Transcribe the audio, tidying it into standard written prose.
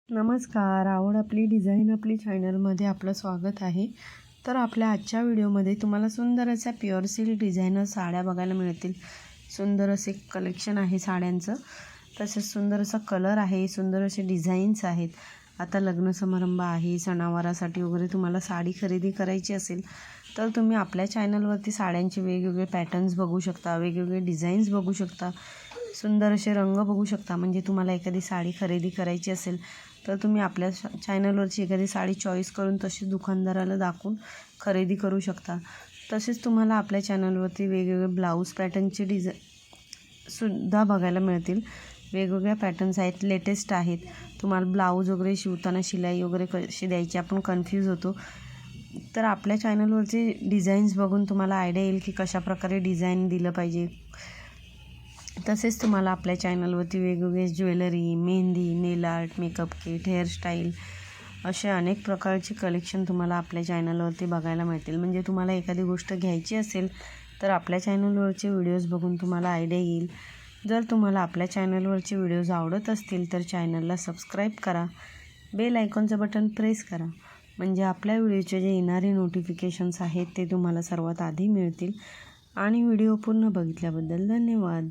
नमस्कार. आवड आपली डिझाईन आपली चॅनलमध्ये आपलं स्वागत आहे. तर आपल्या आजच्या व्हिडिओमध्ये तुम्हाला सुंदर अशा प्युअर सिल्क डिझायनर साड्या बघायला मिळतील. सुंदर असे कलेक्शन आहे साड्यांचं. तसेच सुंदर असा कलर आहे, सुंदर असे डिझाईन्स आहेत. आता लग्न समारंभ आहे, सणावारासाठी वगैरे तुम्हाला साडी खरेदी करायची असेल तर तुम्ही आपल्या चॅनलवरती साड्यांचे वेगवेगळे पॅटर्न्स बघू शकता, वेगवेगळे डिझाईन्स बघू शकता, सुंदर असे रंग बघू शकता. म्हणजे तुम्हाला एखादी साडी खरेदी करायची असेल तर तुम्ही आपल्या चॅनलवरची एखादी साडी चॉईस करून तशी दुकानदाराला दाखवून खरेदी करू शकता. तसेच तुम्हाला आपल्या चॅनलवरती वेगवेगळे ब्लाऊज पॅटर्नचे सुद्धा बघायला मिळतील. वेगवेगळ्या पॅटर्न्स आहेत, लेटेस्ट आहेत. तुम्हाला ब्लाऊज वगैरे शिवताना शिलाई वगैरे कशी द्यायची आपण कन्फ्यूज होतो. तर आपल्या चॅनलवरचे डिझाईन्स बघून तुम्हाला आयडिया येईल की कशाप्रकारे डिझाईन दिलं पाहिजे. तसेच तुम्हाला आपल्या चॅनलवरती वेगवेगळे ज्वेलरी, मेहंदी, नेल आर्ट, मेकअप किट, हेअरस्टाईल असे अनेक प्रकारचे कलेक्शन तुम्हाला आपल्या चॅनलवरती बघायला मिळतील. म्हणजे तुम्हाला एखादी गोष्ट घ्यायची असेल तर आपल्या चॅनलवरचे व्हिडिओज बघून तुम्हाला आयडिया येईल. जर तुम्हाला आपल्या चॅनलवरचे व्हिडिओज आवडत असतील तर चॅनलला सबस्क्राईब करा, बेल आयकॉनचं बटन प्रेस करा. म्हणजे आपल्या व्हिडिओचे जे येणारे नोटिफिकेशन्स आहेत ते तुम्हाला सर्वात आधी मिळतील. आणि व्हिडिओ पूर्ण बघितल्याबद्दल धन्यवाद.